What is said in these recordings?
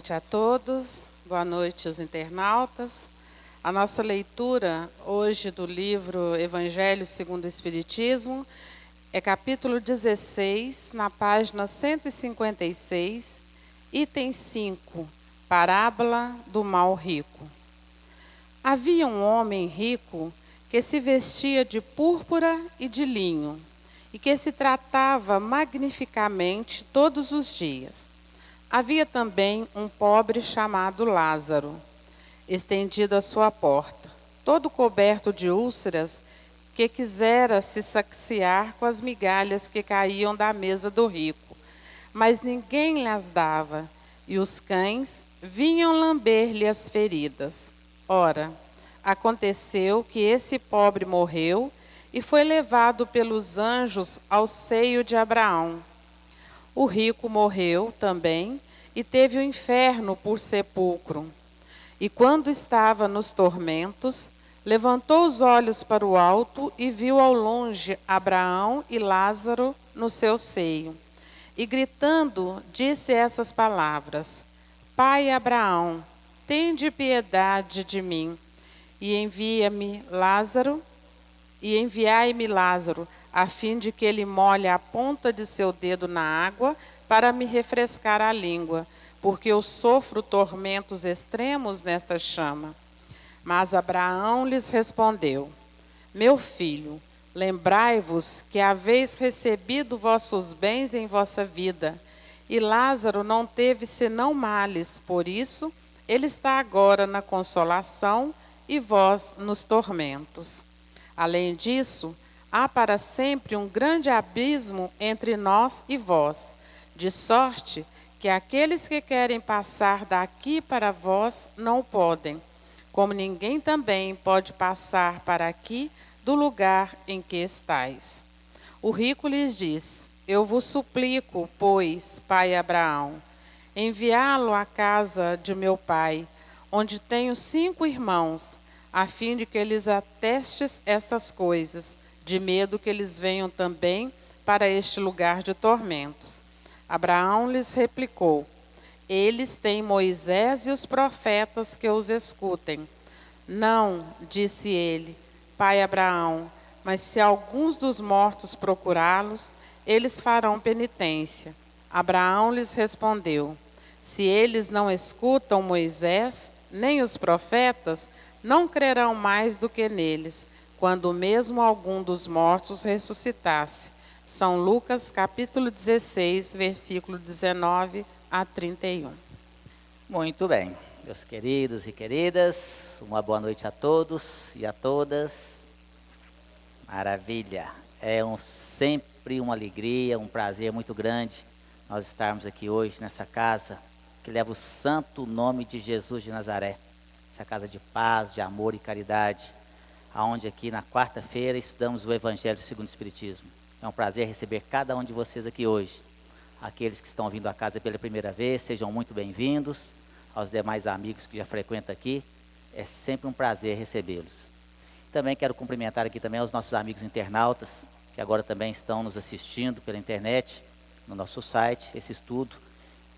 noite a todos, boa noite aos internautas. A nossa leitura hoje do livro Evangelho segundo o Espiritismo é capítulo 16, na página 156, item 5, Parábola do Mal Rico. Havia um homem rico que se vestia de púrpura e de linho, e que se tratava magnificamente todos os dias. Havia também um pobre chamado Lázaro, estendido à sua porta, todo coberto de úlceras, que quisera se saciar com as migalhas que caíam da mesa do rico, mas ninguém lhes dava, e os cães vinham lamber-lhe as feridas. Ora, aconteceu que esse pobre morreu e foi levado pelos anjos ao seio de Abraão. O rico morreu também e teve o inferno por sepulcro. E quando estava nos tormentos, levantou os olhos para o alto e viu ao longe Abraão e Lázaro no seu seio. E gritando, disse essas palavras: Pai Abraão, tende piedade de mim, e enviai-me Lázaro, a fim de que ele molhe a ponta de seu dedo na água para me refrescar a língua, porque eu sofro tormentos extremos nesta chama. Mas Abraão lhes respondeu: Meu filho, lembrai-vos que haveis recebido vossos bens em vossa vida, e Lázaro não teve senão males, por isso ele está agora na consolação e vós nos tormentos. Além disso, há para sempre um grande abismo entre nós e vós, de sorte que aqueles que querem passar daqui para vós não podem, como ninguém também pode passar para aqui do lugar em que estais. O rico lhes diz: Eu vos suplico, pois, pai Abraão, enviá-lo à casa de meu pai, onde tenho 5 irmãos, a fim de que lhes atestes estas coisas, de medo que eles venham também para este lugar de tormentos. Abraão lhes replicou: Eles têm Moisés e os profetas que os escutem. Não, disse ele, pai Abraão, mas se alguns dos mortos procurá-los, eles farão penitência. Abraão lhes respondeu: Se eles não escutam Moisés, nem os profetas, não crerão mais do que neles, quando mesmo algum dos mortos ressuscitasse. São Lucas, capítulo 16, versículo 19 a 31. Muito bem, meus queridos e queridas, uma boa noite a todos e a todas. Maravilha, sempre uma alegria, um prazer muito grande nós estarmos aqui hoje nessa casa que leva o santo nome de Jesus de Nazaré. Essa casa de paz, de amor e caridade, aonde aqui na quarta-feira estudamos o Evangelho segundo o Espiritismo. É um prazer receber cada um de vocês aqui hoje. Aqueles que estão vindo à casa pela primeira vez, sejam muito bem-vindos. Aos demais amigos que já frequentam aqui, é sempre um prazer recebê-los. Também quero cumprimentar aqui também os nossos amigos internautas, que agora também estão nos assistindo pela internet, no nosso site, esse estudo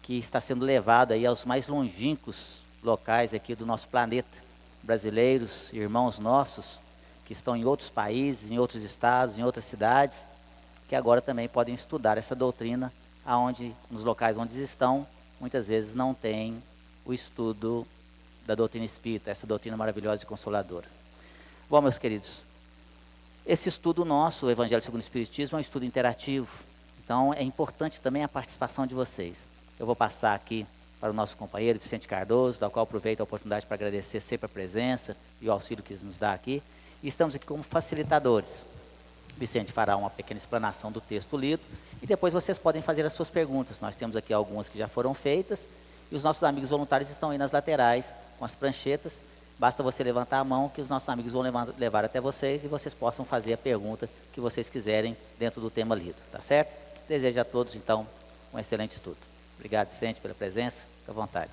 que está sendo levado aí aos mais longínquos locais aqui do nosso planeta, brasileiros, irmãos nossos, que estão em outros países, em outros estados, em outras cidades, que agora também podem estudar essa doutrina, aonde, nos locais onde estão, muitas vezes não tem o estudo da doutrina espírita, essa doutrina maravilhosa e consoladora. Bom, meus queridos, esse estudo nosso, o Evangelho segundo o Espiritismo, é um estudo interativo, então é importante também a participação de vocês. Eu vou passar aqui para o nosso companheiro Vicente Cardoso, da qual aproveito a oportunidade para agradecer sempre a presença e o auxílio que nos dá aqui. E estamos aqui como facilitadores. Vicente fará uma pequena explanação do texto lido e depois vocês podem fazer as suas perguntas. Nós temos aqui algumas que já foram feitas e os nossos amigos voluntários estão aí nas laterais com as pranchetas. Basta você levantar a mão que os nossos amigos vão levar até vocês e vocês possam fazer a pergunta que vocês quiserem dentro do tema lido, tá certo? Desejo a todos, então, um excelente estudo. Obrigado, Vicente, pela presença. Fique à vontade.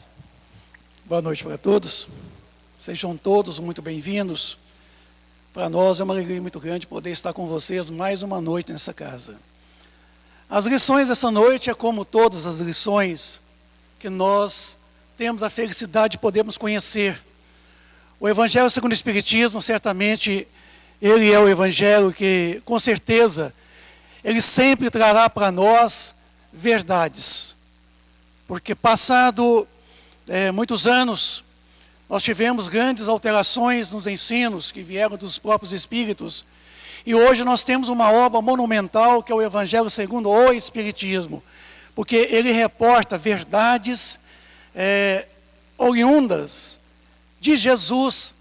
Boa noite para todos. Sejam todos muito bem-vindos. Para nós é uma alegria muito grande poder estar com vocês mais uma noite nessa casa. As lições dessa noite é como todas as lições que nós temos a felicidade de podermos conhecer. O Evangelho segundo o Espiritismo, certamente, ele é o Evangelho que, com certeza, ele sempre trará para nós verdades. Porque passado muitos anos, nós tivemos grandes alterações nos ensinos que vieram dos próprios Espíritos. E hoje nós temos uma obra monumental que é o Evangelho segundo o Espiritismo. Porque ele reporta verdades oriundas de Jesus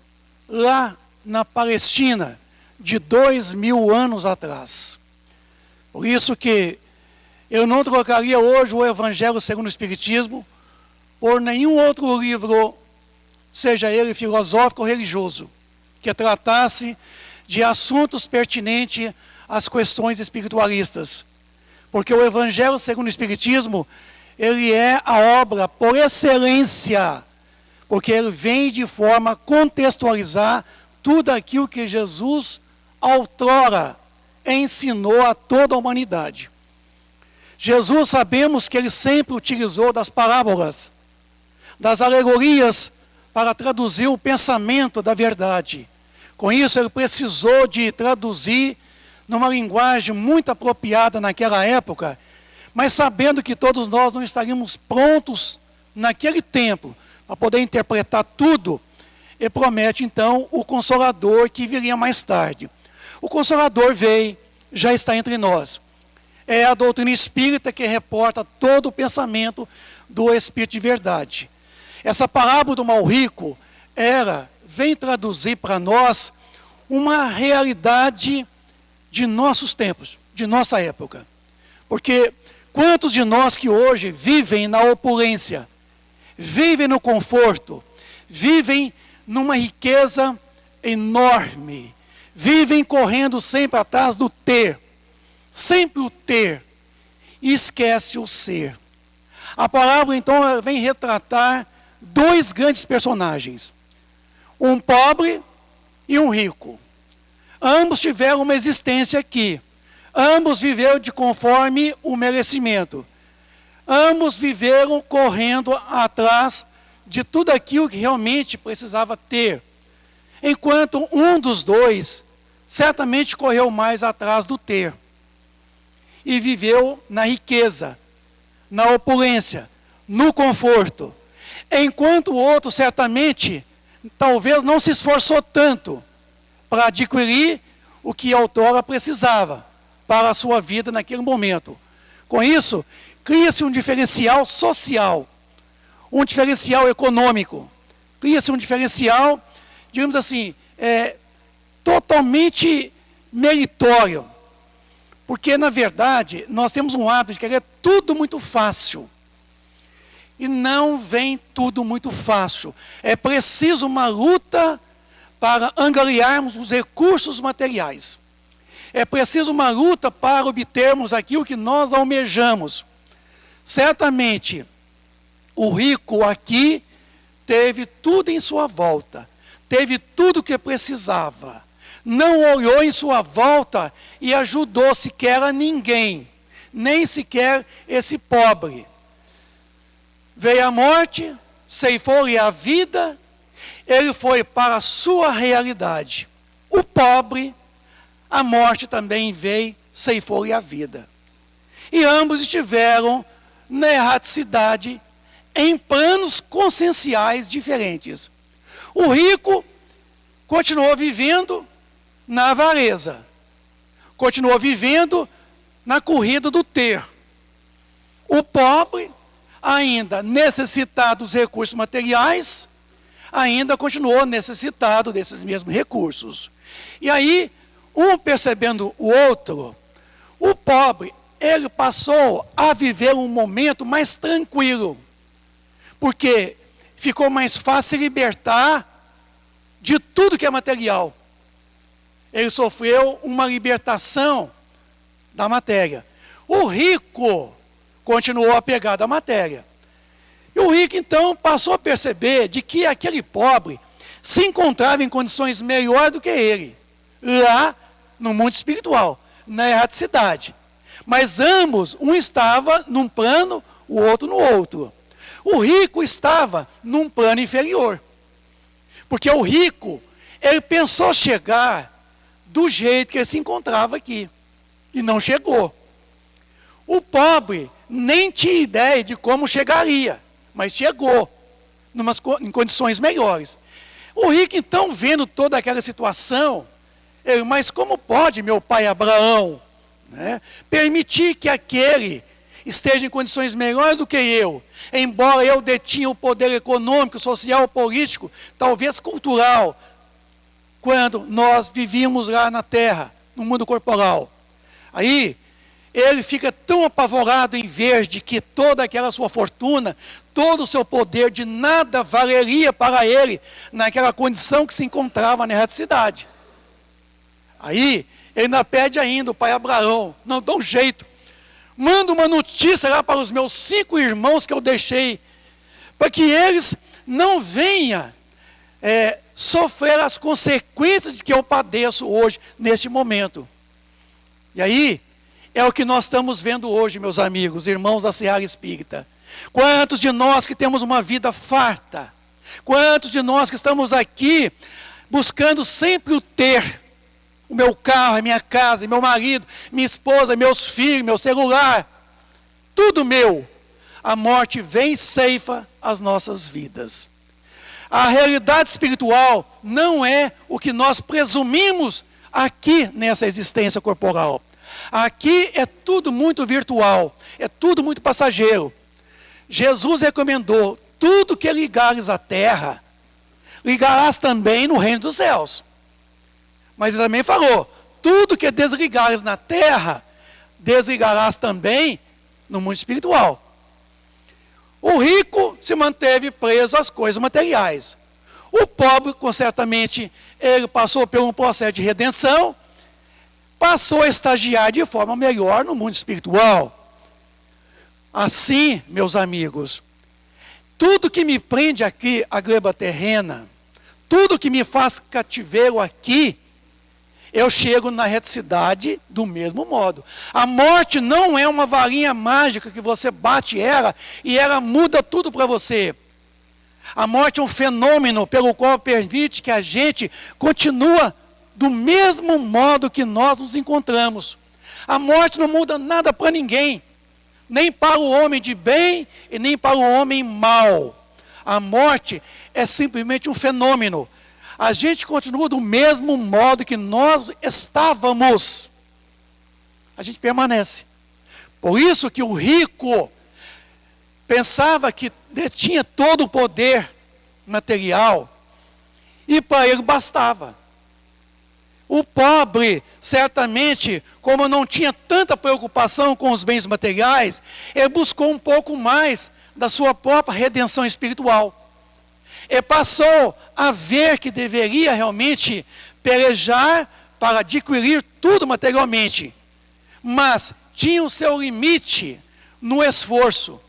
lá na Palestina, de 2000 anos atrás. Por isso que eu não trocaria hoje o Evangelho segundo o Espiritismo por nenhum outro livro, seja ele filosófico ou religioso, que tratasse de assuntos pertinentes às questões espiritualistas. Porque o Evangelho segundo o Espiritismo, ele é a obra por excelência, porque ele vem de forma a contextualizar tudo aquilo que Jesus outrora ensinou a toda a humanidade. Jesus, sabemos que ele sempre utilizou das parábolas, das alegorias, para traduzir o pensamento da verdade. Com isso, ele precisou de traduzir numa linguagem muito apropriada naquela época, mas sabendo que todos nós não estaríamos prontos naquele tempo para poder interpretar tudo, ele promete então o Consolador que viria mais tarde. O Consolador veio, já está entre nós. É a doutrina espírita que reporta todo o pensamento do Espírito de verdade. Essa parábola do mal rico vem traduzir para nós uma realidade de nossos tempos, de nossa época. Porque quantos de nós que hoje vivem na opulência, vivem no conforto, vivem numa riqueza enorme, vivem correndo sempre atrás do ter, sempre o ter, e esquece o ser. A parábola então vem retratar dois grandes personagens, um pobre e um rico. Ambos tiveram uma existência aqui, ambos viveram de conforme o merecimento, ambos viveram correndo atrás de tudo aquilo que realmente precisava ter, enquanto um dos dois certamente correu mais atrás do ter e viveu na riqueza, na opulência, no conforto, enquanto o outro certamente talvez não se esforçou tanto para adquirir o que outrora precisava para a sua vida naquele momento. Com isso, cria-se um diferencial social, um diferencial econômico, cria-se um diferencial, digamos assim, totalmente meritório. Porque, na verdade, nós temos um hábito de querer tudo muito fácil. E não vem tudo muito fácil. É preciso uma luta para angariarmos os recursos materiais. É preciso uma luta para obtermos aquilo que nós almejamos. Certamente, o rico aqui teve tudo em sua volta. Teve tudo o que precisava. Não olhou em sua volta e ajudou sequer a ninguém. Nem sequer esse pobre. Veio a morte, ceifou-lhe a vida, ele foi para a sua realidade. O pobre, a morte também veio, ceifou-lhe a vida. E ambos estiveram na erraticidade, em planos conscienciais diferentes. O rico continuou vivendo na avareza, continuou vivendo na corrida do ter. O pobre, ainda necessitado dos recursos materiais, ainda continuou necessitado desses mesmos recursos. E aí, um percebendo o outro, o pobre, ele passou a viver um momento mais tranquilo, porque ficou mais fácil se libertar de tudo que é material. Ele sofreu uma libertação da matéria. O rico continuou apegado à matéria. E o rico, então, passou a perceber de que aquele pobre se encontrava em condições melhores do que ele, lá no mundo espiritual, na erraticidade. Mas ambos, um estava num plano, o outro no outro. O rico estava num plano inferior. Porque o rico, ele pensou chegar do jeito que ele se encontrava aqui. E não chegou. O pobre nem tinha ideia de como chegaria, mas chegou em condições melhores. O rico, então, vendo toda aquela situação, ele, mas como pode meu pai Abraão, né, permitir que aquele esteja em condições melhores do que eu, embora eu detinha o poder econômico, social, político, talvez cultural, quando nós vivíamos lá na terra, no mundo corporal. Aí, ele fica tão apavorado em ver de que toda aquela sua fortuna, todo o seu poder, de nada valeria para ele, naquela condição que se encontrava na erraticidade. Aí, ele ainda pede ainda o pai Abraão, não, dá um jeito, manda uma notícia lá para os meus 5 irmãos que eu deixei, para que eles não venham sofrer as consequências de que eu padeço hoje, neste momento. E aí, é o que nós estamos vendo hoje, meus amigos, irmãos da Seara Espírita. Quantos de nós que temos uma vida farta? Quantos de nós que estamos aqui buscando sempre o ter? O meu carro, a minha casa, meu marido, minha esposa, meus filhos, meu celular. Tudo meu. A morte vem e ceifa as nossas vidas. A realidade espiritual não é o que nós presumimos aqui nessa existência corporal. Aqui é tudo muito virtual, é tudo muito passageiro. Jesus recomendou, tudo que ligares à terra, ligarás também no reino dos céus. Mas ele também falou, tudo que desligares na terra, desligarás também no mundo espiritual. O rico se manteve preso às coisas materiais. O pobre, certamente, ele passou por um processo de redenção, passou a estagiar de forma melhor no mundo espiritual. Assim, meus amigos, tudo que me prende aqui à gleba terrena, tudo que me faz cativeiro aqui, eu chego na reticidade do mesmo modo. A morte não é uma varinha mágica que você bate ela e ela muda tudo para você. A morte é um fenômeno pelo qual permite que a gente continue do mesmo modo que nós nos encontramos. A morte não muda nada para ninguém, nem para o homem de bem e nem para o homem mau. A morte é simplesmente um fenômeno. A gente continua do mesmo modo que nós estávamos. A gente permanece. Por isso que o rico pensava que detinha todo o poder material e para ele bastava. O pobre, certamente, como não tinha tanta preocupação com os bens materiais, ele buscou um pouco mais da sua própria redenção espiritual. Ele passou a ver que deveria realmente pelejar para adquirir tudo materialmente, mas tinha o seu limite no esforço.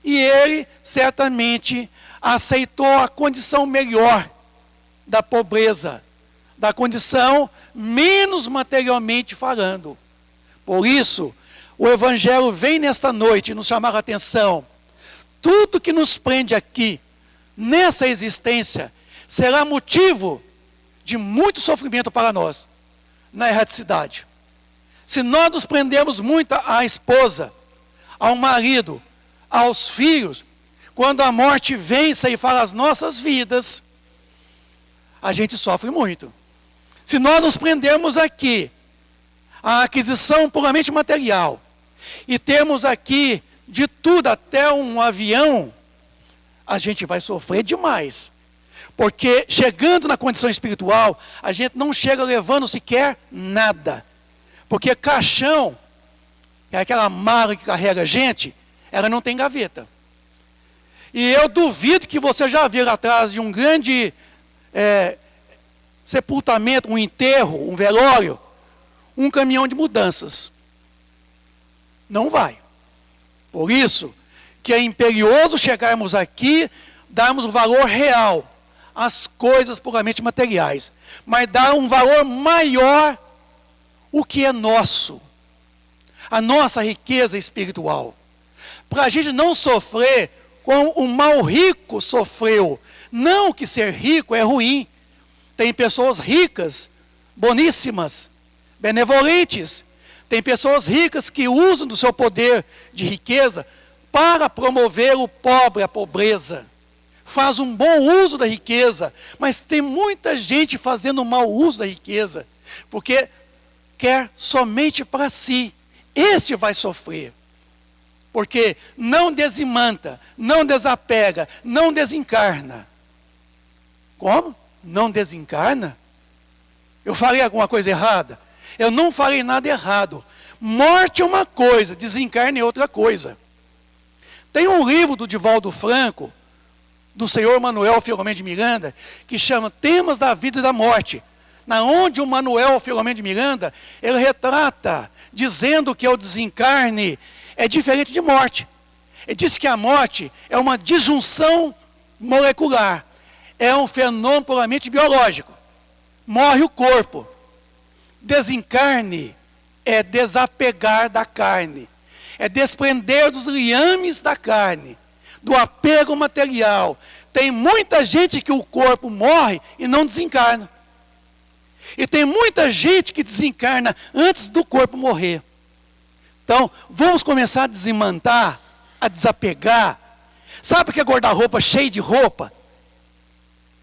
E ele, certamente, aceitou a condição melhor da pobreza, da condição menos materialmente falando. Por isso, o Evangelho vem nesta noite nos chamar a atenção. Tudo que nos prende aqui, nessa existência, será motivo de muito sofrimento para nós, na erraticidade. Se nós nos prendemos muito à esposa, ao marido, aos filhos, quando a morte vem ceifar as nossas vidas, a gente sofre muito. Se nós nos prendermos aqui, a aquisição puramente material, e temos aqui de tudo, até um avião, a gente vai sofrer demais. Porque chegando na condição espiritual, a gente não chega levando sequer nada. Porque caixão, que é aquela mala que carrega a gente, ela não tem gaveta. E eu duvido que você já viu atrás de um grande sepultamento, um enterro, um velório, um caminhão de mudanças. Não vai. Por isso que é imperioso chegarmos aqui, darmos o valor real às coisas puramente materiais, mas dar um valor maior o que é nosso, a nossa riqueza espiritual. Para a gente não sofrer como o mal rico sofreu. Não que ser rico é ruim. Tem pessoas ricas, boníssimas, benevolentes. Tem pessoas ricas que usam do seu poder de riqueza para promover o pobre, a pobreza. Faz um bom uso da riqueza, mas tem muita gente fazendo mau uso da riqueza, porque quer somente para si. Este vai sofrer, porque não desimanta, não desapega, não desencarna. Como? Não desencarna? Eu farei alguma coisa errada? Eu não farei nada errado. Morte é uma coisa, desencarne é outra coisa. Tem um livro do Divaldo Franco, do senhor Manuel Filomeno de Miranda, que chama Temas da Vida e da Morte, na onde o Manuel Filomeno de Miranda, ele retrata, dizendo que o desencarne é diferente de morte. Ele diz que a morte é uma disjunção molecular, é um fenômeno puramente biológico. Morre o corpo. Desencarne é desapegar da carne, é desprender dos liames da carne, do apego material. Tem muita gente que o corpo morre e não desencarna. E tem muita gente que desencarna antes do corpo morrer. Então, vamos começar a desimantar, a desapegar. Sabe que é guarda-roupa cheio de roupa?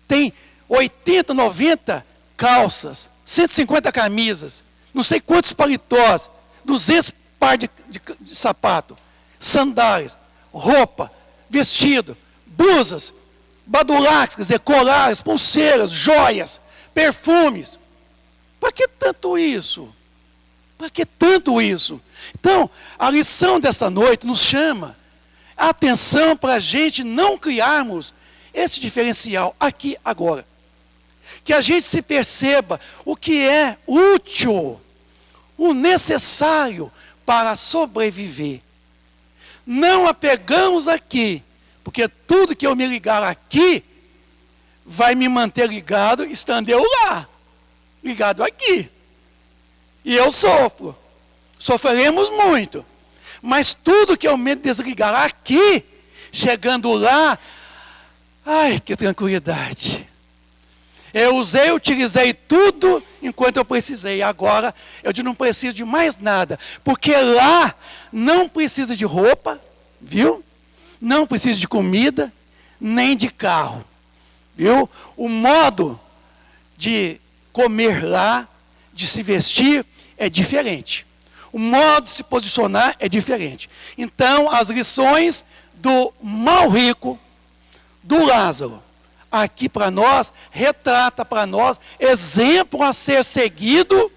Tem 80, 90 calças, 150 camisas, não sei quantos paletós, 200 par de sapato, sandálias, roupa, vestido, blusas, badulaques, quer dizer, colares, pulseiras, joias, perfumes. Para que tanto isso? Para que tanto isso? Então, a lição desta noite nos chama a atenção para a gente não criarmos esse diferencial aqui agora. Que a gente se perceba o que é útil, o necessário para sobreviver. Não apegamos aqui, porque tudo que eu me ligar aqui vai me manter ligado, estando eu lá, ligado aqui. E eu sofro. Sofreremos muito. Mas tudo que eu me desligar aqui, chegando lá, ai, que tranquilidade. Eu utilizei tudo enquanto eu precisei. Agora, eu não preciso de mais nada. Porque lá não precisa de roupa, viu? Não precisa de comida, nem de carro. Viu? O modo de comer lá, de se vestir, é diferente. O modo de se posicionar é diferente. Então, as lições do mal rico, do Lázaro, aqui para nós, retrata para nós, exemplo a ser seguido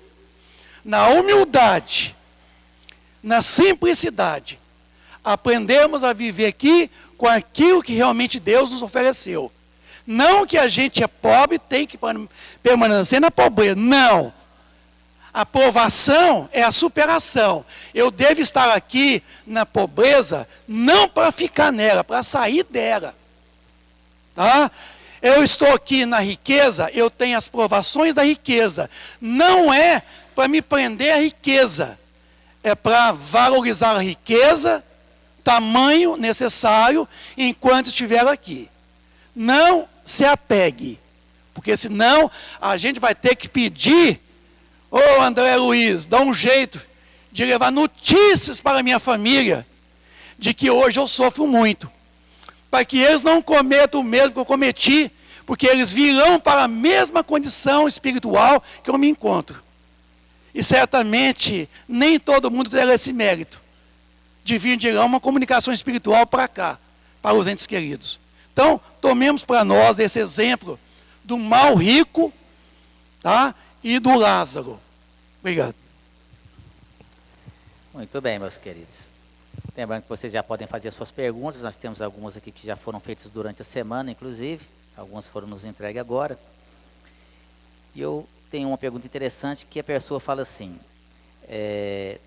na humildade, na simplicidade. Aprendemos a viver aqui com aquilo que realmente Deus nos ofereceu. Não que a gente é pobre, tem que permanecer na pobreza. Não. A provação é a superação. Eu devo estar aqui na pobreza, não para ficar nela, para sair dela. Tá? Eu estou aqui na riqueza, eu tenho as provações da riqueza. Não é para me prender à riqueza. É para valorizar a riqueza, tamanho necessário, enquanto estiver aqui. Não se apegue, porque senão a gente vai ter que pedir, ô André Luiz, dá um jeito de levar notícias para a minha família, de que hoje eu sofro muito, para que eles não cometam o mesmo que eu cometi, porque eles virão para a mesma condição espiritual que eu me encontro. E certamente nem todo mundo terá esse mérito de vir de lá uma comunicação espiritual para cá, para os entes queridos. Então, tomemos para nós esse exemplo do mal rico, tá? E do Lázaro. Obrigado. Muito bem, meus queridos. Lembrando que vocês já podem fazer suas perguntas, nós temos algumas aqui que já foram feitas durante a semana, inclusive, algumas foram nos entregues agora. E eu tenho uma pergunta interessante que a pessoa fala assim,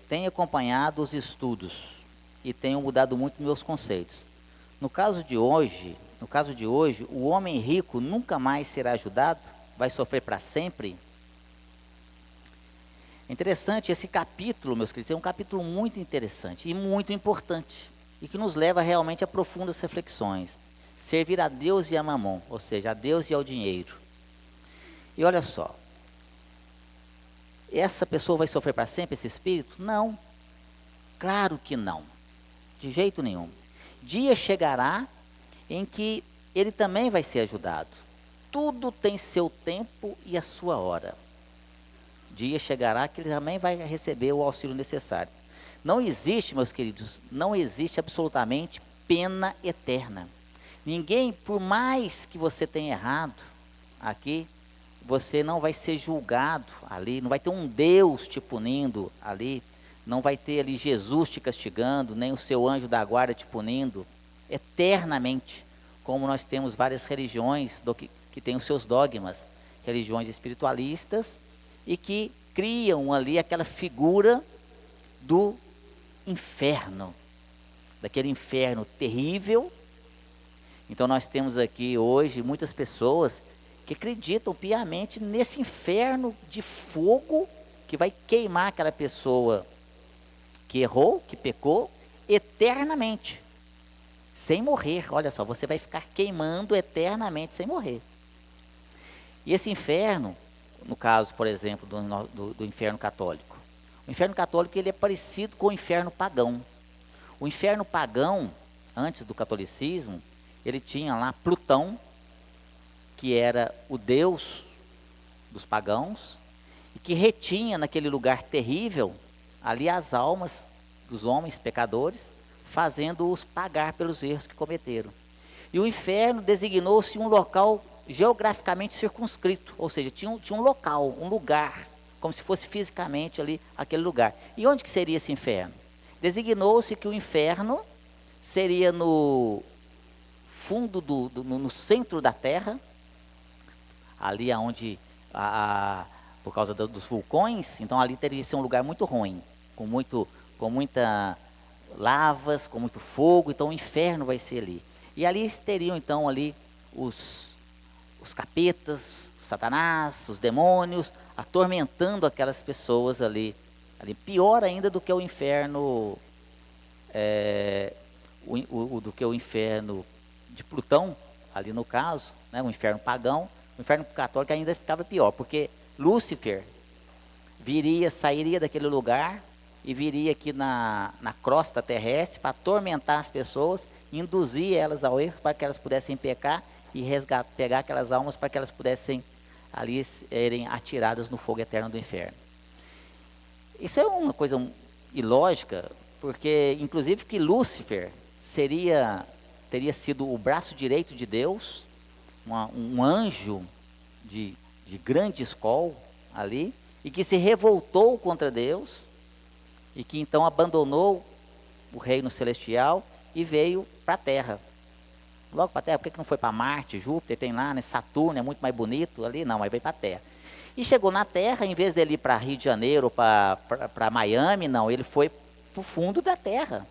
tenho acompanhado os estudos e tenho mudado muito meus conceitos. No caso de hoje, o homem rico nunca mais será ajudado? Vai sofrer para sempre? Interessante, esse capítulo, meus queridos, é um capítulo muito interessante e muito importante. e que nos leva realmente a profundas reflexões. Servir a Deus e a Mamon, ou seja, a Deus e ao dinheiro. E olha só, essa pessoa vai sofrer para sempre, esse espírito? Não, claro que não, de jeito nenhum. Dia chegará em que ele também vai ser ajudado. Tudo tem seu tempo e a sua hora. Dia chegará que ele também vai receber o auxílio necessário. Não existe, meus queridos, não existe absolutamente pena eterna. Ninguém, por mais que você tenha errado aqui, você não vai ser julgado ali, não vai ter um Deus te punindo ali, não vai ter ali Jesus te castigando, nem o seu anjo da guarda te punindo eternamente, como nós temos várias religiões que têm os seus dogmas, religiões espiritualistas, e que criam ali aquela figura do inferno, daquele inferno terrível. Então nós temos aqui hoje muitas pessoas que acreditam piamente nesse inferno de fogo que vai queimar aquela pessoa que errou, que pecou, eternamente, sem morrer. Olha só, você vai ficar queimando eternamente sem morrer. E esse inferno, no caso, por exemplo, do inferno católico. O inferno católico ele é parecido com o inferno pagão. O inferno pagão, antes do catolicismo, ele tinha lá Plutão, que era o deus dos pagãos, e que retinha naquele lugar terrível, ali as almas dos homens pecadores, fazendo-os pagar pelos erros que cometeram. E o inferno designou-se um local geograficamente circunscrito, ou seja, tinha um local, um lugar, como se fosse fisicamente ali aquele lugar. E onde que seria esse inferno? Designou-se que o inferno seria no fundo, no centro da terra, ali onde, por causa dos vulcões, então ali teria que ser um lugar muito ruim, com muita lavas, com muito fogo, então o inferno vai ser ali. E ali teriam então ali os capetas, Satanás, os demônios, atormentando aquelas pessoas ali. Pior ainda do que o inferno, do que o inferno de Plutão, ali no caso, né, o inferno pagão. O inferno católico ainda ficava pior, porque Lúcifer sairia daquele lugar e viria aqui na crosta terrestre para atormentar as pessoas, induzir elas ao erro para que elas pudessem pecar e pegar aquelas almas para que elas pudessem ali serem atiradas no fogo eterno do inferno. Isso é uma coisa ilógica, porque inclusive que Lúcifer teria sido o braço direito de Deus, um anjo de grande escol ali, e que se revoltou contra Deus, e que então abandonou o reino celestial e veio para a Terra. Logo para a Terra, por que não foi para Marte, Júpiter, tem lá, né, Saturno, é muito mais bonito ali? Não, mas veio para a Terra. E chegou na Terra, em vez dele ir para Rio de Janeiro, para Miami, não, ele foi para o fundo da Terra.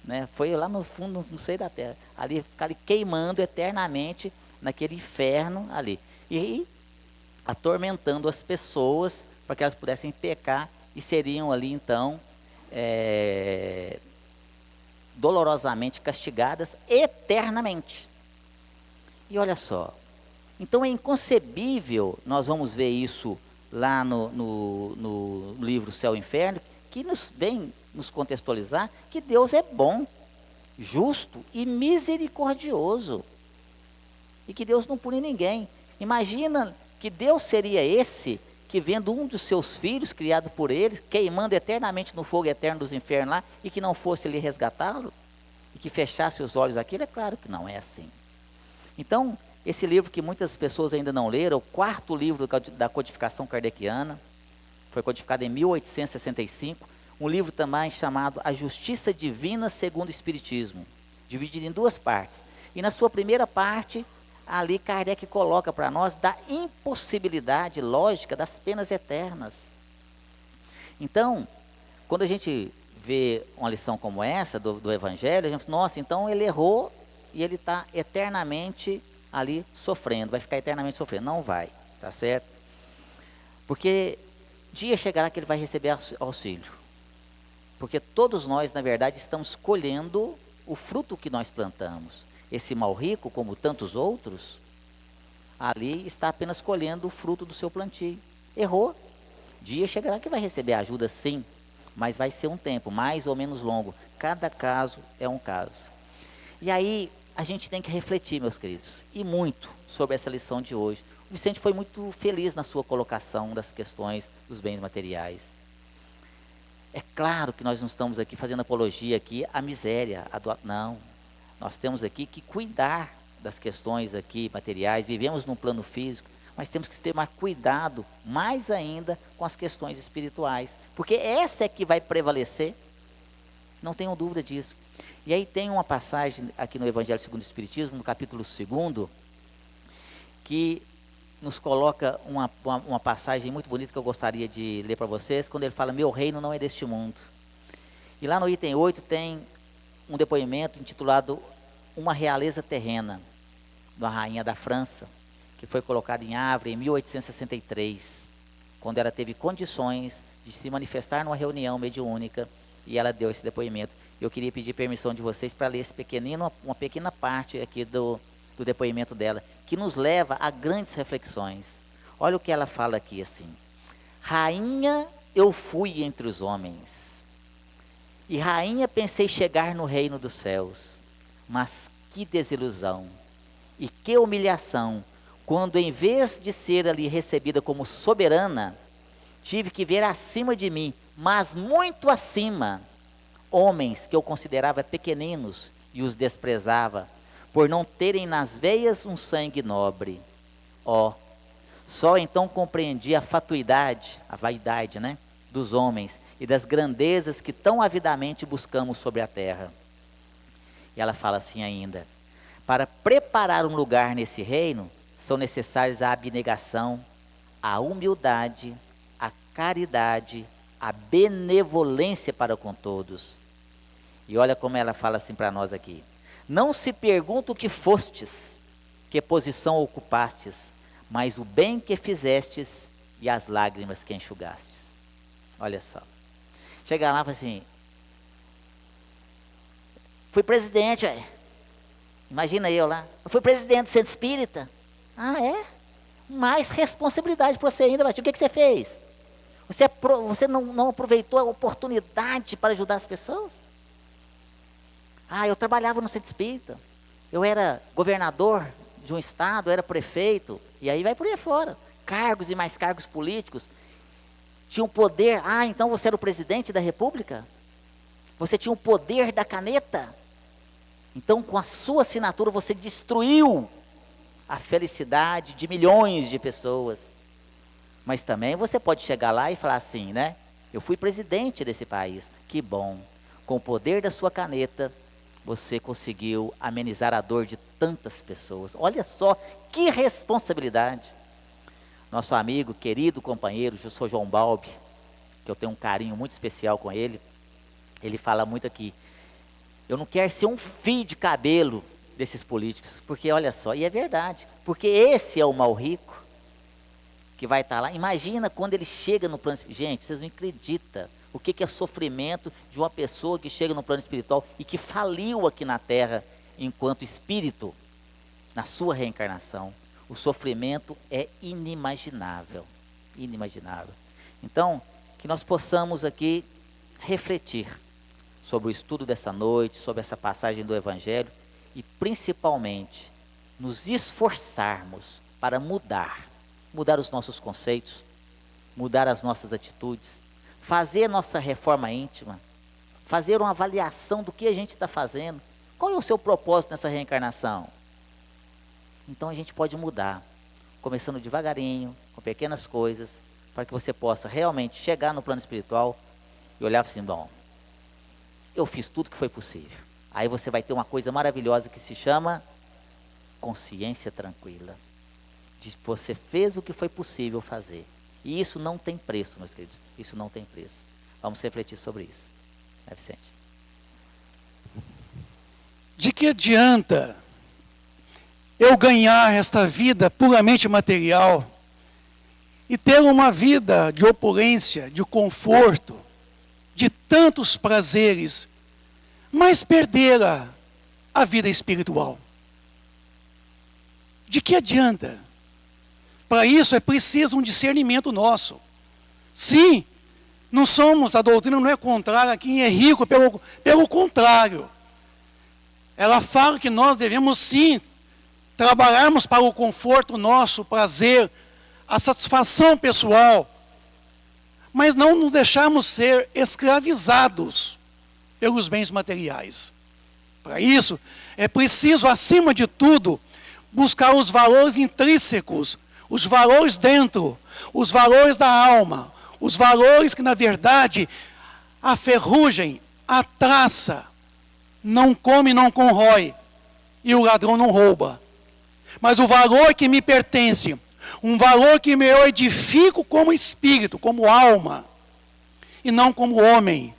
Né? Foi lá no fundo, não sei da Terra, ali queimando eternamente naquele inferno ali. E atormentando as pessoas para que elas pudessem pecar e seriam ali então dolorosamente castigadas eternamente. E olha só, então é inconcebível, nós vamos ver isso lá no livro Céu e Inferno, que vem nos contextualizar que Deus é bom, justo e misericordioso, e que Deus não pune ninguém. Imagina que Deus seria esse que, vendo um dos seus filhos, criado por ele, queimando eternamente no fogo eterno dos infernos lá, e que não fosse ele resgatá-lo, e que fechasse os olhos àquilo? É claro que não é assim. Então, esse livro que muitas pessoas ainda não leram, o quarto livro da codificação kardeciana, foi codificado em 1865, um livro também chamado A Justiça Divina segundo o Espiritismo, dividido em duas partes. E na sua primeira parte, ali Kardec coloca para nós da impossibilidade lógica das penas eternas. Então, quando a gente vê uma lição como essa do Evangelho, a gente fala, nossa, então ele errou e ele está eternamente ali sofrendo, vai ficar eternamente sofrendo. Não vai, tá certo? Porque dia chegará que ele vai receber auxílio. Porque todos nós, na verdade, estamos colhendo o fruto que nós plantamos. Esse mal rico, como tantos outros, ali está apenas colhendo o fruto do seu plantio. Errou. Dia chegará que vai receber ajuda, sim, mas vai ser um tempo mais ou menos longo. Cada caso é um caso. E aí a gente tem que refletir, meus queridos, e muito sobre essa lição de hoje. O Vicente foi muito feliz na sua colocação das questões dos bens materiais. É claro que nós não estamos aqui fazendo apologia aqui à miséria, não. Nós temos aqui que cuidar das questões aqui materiais, vivemos num plano físico, mas temos que ter mais cuidado, mais ainda, com as questões espirituais, porque essa é que vai prevalecer, não tenham dúvida disso. E aí tem uma passagem aqui no Evangelho segundo o Espiritismo, no capítulo 2, que nos coloca uma passagem muito bonita que eu gostaria de ler para vocês, quando ele fala, meu reino não é deste mundo. E lá no item 8 tem um depoimento intitulado Uma Realeza Terrena, de uma rainha da França, que foi colocada em Havre em 1863, quando ela teve condições de se manifestar numa reunião mediúnica, e ela deu esse depoimento. Eu queria pedir permissão de vocês para ler esse uma pequena parte aqui do depoimento dela, que nos leva a grandes reflexões. Olha o que ela fala aqui assim: rainha eu fui entre os homens, e rainha pensei chegar no reino dos céus, mas que desilusão, e que humilhação, quando em vez de ser ali recebida como soberana, tive que ver acima de mim, mas muito acima, homens que eu considerava pequeninos e os desprezava, por não terem nas veias um sangue nobre. Só então compreendi a fatuidade, a vaidade, dos homens e das grandezas que tão avidamente buscamos sobre a terra. E ela fala assim ainda: para preparar um lugar nesse reino, são necessários a abnegação, a humildade, a caridade, a benevolência para com todos. E olha como ela fala assim para nós aqui: não se pergunta o que fostes, que posição ocupastes, mas o bem que fizestes e as lágrimas que enxugastes. Olha só. Chega lá e fala assim: fui presidente, imagina eu lá, eu fui presidente do Centro Espírita. Ah, é? Mais responsabilidade para você ainda, mas o que você fez? Você não aproveitou a oportunidade para ajudar as pessoas? Ah, eu trabalhava no Centro Espírita, eu era governador de um estado, eu era prefeito, e aí vai por aí fora, cargos e mais cargos políticos, tinha um poder. Ah, então você era o presidente da República? Você tinha o poder da caneta? Então com a sua assinatura você destruiu a felicidade de milhões de pessoas. Mas também você pode chegar lá e falar assim, eu fui presidente desse país, que bom, com o poder da sua caneta, você conseguiu amenizar a dor de tantas pessoas. Olha só que responsabilidade. Nosso amigo, querido companheiro, o Sr. João Balbi, que eu tenho um carinho muito especial com ele, ele fala muito aqui: eu não quero ser um fio de cabelo desses políticos, porque olha só, e é verdade, porque esse é o mal rico, que vai estar lá. Imagina quando ele chega no plano espiritual. Gente, vocês não acreditam o que é sofrimento de uma pessoa que chega no plano espiritual e que faliu aqui na terra enquanto espírito, na sua reencarnação. O sofrimento é inimaginável, inimaginável. Então, que nós possamos aqui refletir sobre o estudo dessa noite, sobre essa passagem do Evangelho, e principalmente nos esforçarmos para mudar os nossos conceitos, mudar as nossas atitudes, fazer nossa reforma íntima, fazer uma avaliação do que a gente está fazendo. Qual é o seu propósito nessa reencarnação? Então a gente pode mudar, começando devagarinho, com pequenas coisas, para que você possa realmente chegar no plano espiritual e olhar assim: bom, eu fiz tudo que foi possível. Aí você vai ter uma coisa maravilhosa que se chama consciência tranquila. De que você fez o que foi possível fazer. E isso não tem preço, meus queridos. Isso não tem preço. Vamos refletir sobre isso. Vicente? De que adianta eu ganhar esta vida puramente material e ter uma vida de opulência, de conforto, de tantos prazeres, mas perderam a vida espiritual. De que adianta? Para isso é preciso um discernimento nosso. Sim, não somos, a doutrina não é contrária a quem é rico, pelo contrário. Ela fala que nós devemos sim trabalharmos para o conforto nosso, o prazer, a satisfação pessoal, mas não nos deixarmos ser escravizados pelos bens materiais. Para isso, é preciso, acima de tudo, buscar os valores intrínsecos, os valores dentro, os valores da alma, os valores que, na verdade, a ferrugem, a traça, não come, não corrói, e o ladrão não rouba. Mas o valor que me pertence, um valor que eu edifico como espírito, como alma, e não como homem.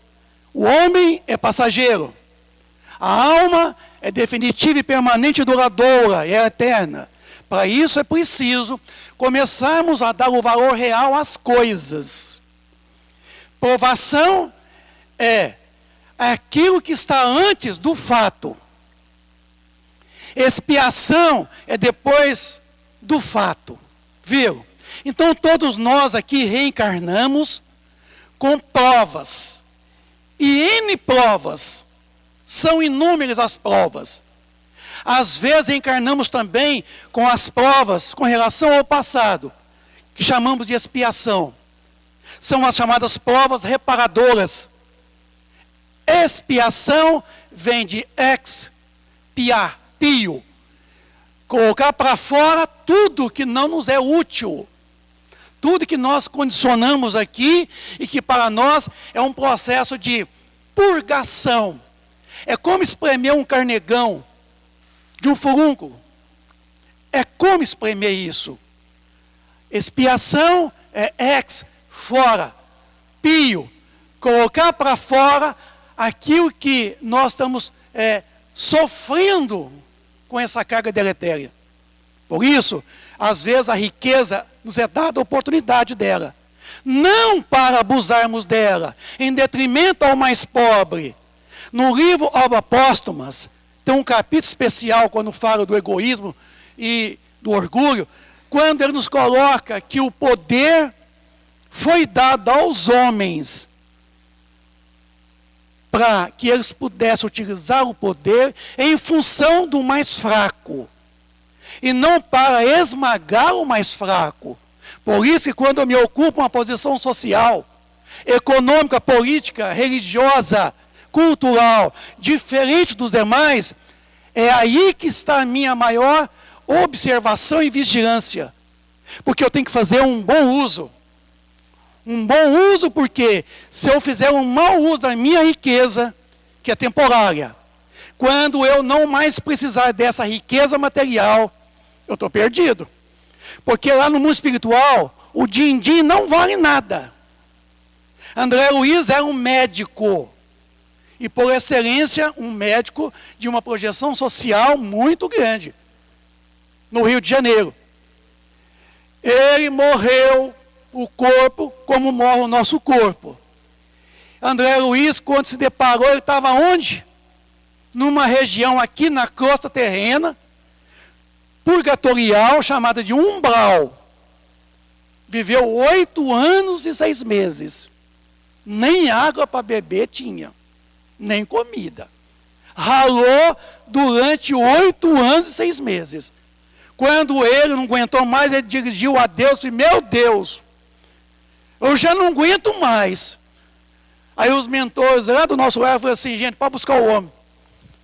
O homem é passageiro. A alma é definitiva e permanente, duradoura, é eterna. Para isso é preciso começarmos a dar o valor real às coisas. Provação é aquilo que está antes do fato. Expiação é depois do fato. Viu? Então todos nós aqui reencarnamos com provas. E N provas. São inúmeras as provas. Às vezes encarnamos também com as provas com relação ao passado, que chamamos de expiação. São as chamadas provas reparadoras. Expiação vem de ex-piar, pio. Colocar para fora tudo que não nos é útil. Tudo que nós condicionamos aqui e que para nós é um processo de purgação. É como espremer um carnegão de um furúnculo. É como espremer isso. Expiação é ex, fora. Pio, colocar para fora aquilo que nós estamos sofrendo com essa carga deletéria. Por isso, às vezes a riqueza nos é dada a oportunidade dela. Não para abusarmos dela, em detrimento ao mais pobre. No livro Obras Póstumas, tem um capítulo especial quando fala do egoísmo e do orgulho, quando ele nos coloca que o poder foi dado aos homens para que eles pudessem utilizar o poder em função do mais fraco, e não para esmagar o mais fraco. Por isso que quando eu me ocupo uma posição social, econômica, política, religiosa, cultural, diferente dos demais, é aí que está a minha maior observação e vigilância. Porque eu tenho que fazer um bom uso. Um bom uso porque se eu fizer um mau uso da minha riqueza, que é temporária, quando eu não mais precisar dessa riqueza material, eu estou perdido. Porque lá no mundo espiritual, o din-din não vale nada. André Luiz era um médico. E por excelência, um médico de uma projeção social muito grande. No Rio de Janeiro. Ele morreu o corpo como morre o nosso corpo. André Luiz, quando se deparou, ele estava onde? Numa região aqui na crosta terrena, purgatorial, chamada de umbral. Viveu 8 anos e 6 meses. Nem água para beber tinha, nem comida. Ralou durante 8 anos e 6 meses. Quando ele não aguentou mais, ele dirigiu a Deus e disse: meu Deus, eu já não aguento mais. Aí os mentores lá do nosso lar falaram assim: gente, pode buscar o homem.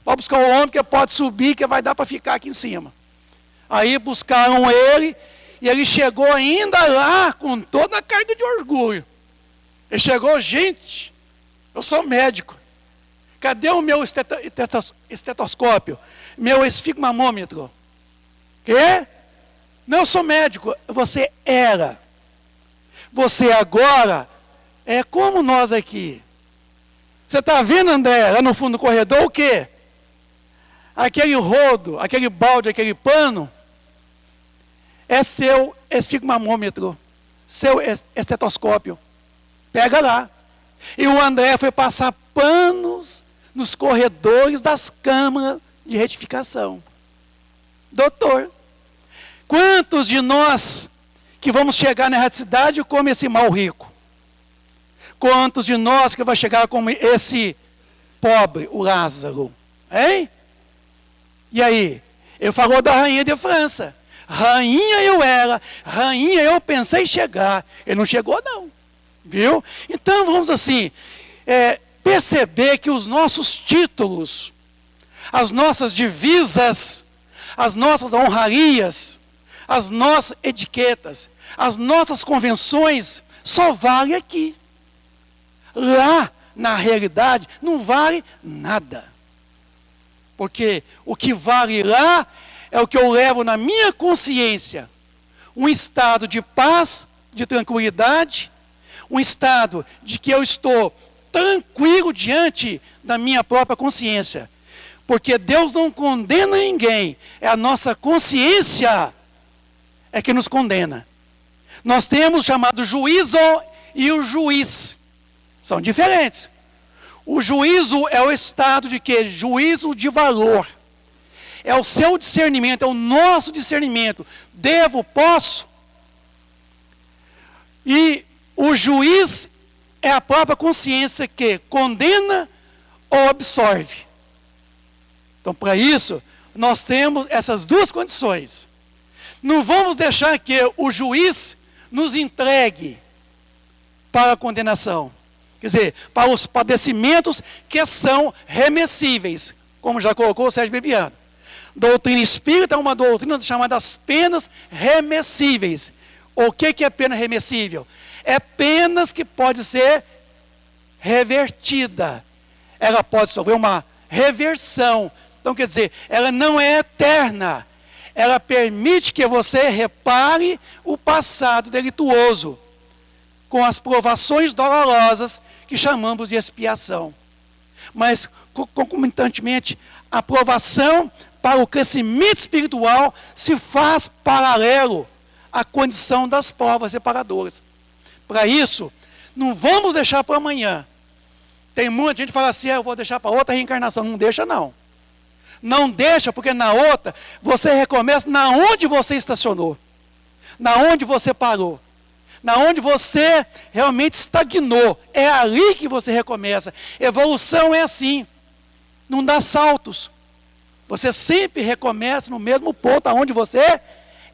Pode buscar o homem que pode subir, que vai dar para ficar aqui em cima. Aí buscaram ele, e ele chegou ainda lá com toda a carga de orgulho. Ele chegou: gente, eu sou médico. Cadê o meu estetoscópio? Meu esfigmamômetro? Quê? Não, eu sou médico. Você era. Você agora é como nós aqui. Você está vendo, André, lá no fundo do corredor, o quê? Aquele rodo, aquele balde, aquele pano, é seu esfigmamômetro, seu estetoscópio. Pega lá. E o André foi passar panos nos corredores das câmaras de retificação. Doutor, quantos de nós que vamos chegar na cidade como esse mal rico? Quantos de nós que vai chegar como esse pobre, o Lázaro? Hein? E aí? Ele falou da rainha de França. Rainha eu era, rainha eu pensei em chegar. Ele não chegou não, viu? Então vamos assim, perceber que os nossos títulos, as nossas divisas, as nossas honrarias, as nossas etiquetas, as nossas convenções, só vale aqui. Lá, na realidade, não vale nada. Porque o que vale lá é o que eu levo na minha consciência. Um estado de paz, de tranquilidade, um estado de que eu estou tranquilo diante da minha própria consciência. Porque Deus não condena ninguém, é a nossa consciência que nos condena. Nós temos o chamado juízo e o juiz. São diferentes. O juízo é o estado de quê? Juízo de valor. É o seu discernimento, é o nosso discernimento. Devo, posso. E o juiz é a própria consciência que condena ou absorve. Então, para isso, nós temos essas duas condições. Não vamos deixar que o juiz nos entregue para a condenação. Quer dizer, para os padecimentos que são remissíveis, como já colocou o Sérgio Bebiano. Doutrina espírita é uma doutrina chamada as penas remissíveis. O que é pena remissível? É penas que pode ser revertida. Ela pode sofrer uma reversão. Então, quer dizer, ela não é eterna. Ela permite que você repare o passado delituoso com as provações dolorosas que chamamos de expiação. Mas, concomitantemente, a provação para o crescimento espiritual se faz paralelo à condição das provas separadoras. Para isso, não vamos deixar para amanhã. Tem muita gente que fala assim, eu vou deixar para outra reencarnação. Não deixa não. Não deixa, porque na outra, você recomeça na onde você estacionou. Na onde você parou. Na onde você realmente estagnou. É ali que você recomeça. Evolução é assim. Não dá saltos. Você sempre recomeça no mesmo ponto aonde você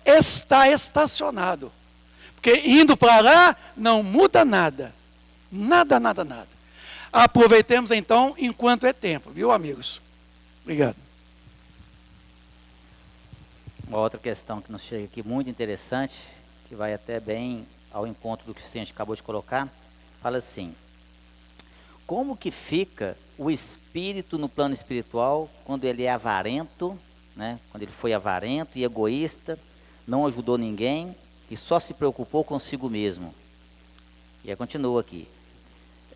está estacionado. Porque indo para lá, não muda nada. Nada, nada, nada. Aproveitemos então enquanto é tempo, viu, amigos? Obrigado. Uma outra questão que nos chega aqui muito interessante, que vai até bem ao encontro do que o senhor acabou de colocar, fala assim: como que fica o espírito no plano espiritual quando ele é avarento, né? Quando ele foi avarento e egoísta, não ajudou ninguém e só se preocupou consigo mesmo? E aí continua aqui,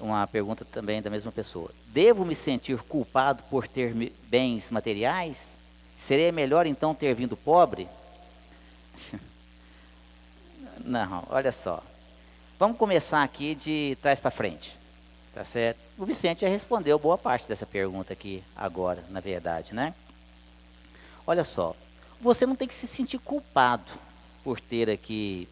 uma pergunta também da mesma pessoa: devo me sentir culpado por ter bens materiais? Seria melhor então ter vindo pobre? Não, olha só. Vamos começar aqui de trás para frente. Tá certo? O Vicente já respondeu boa parte dessa pergunta aqui agora, na verdade, né? Olha só. Você não tem que se sentir culpado por ter aqui,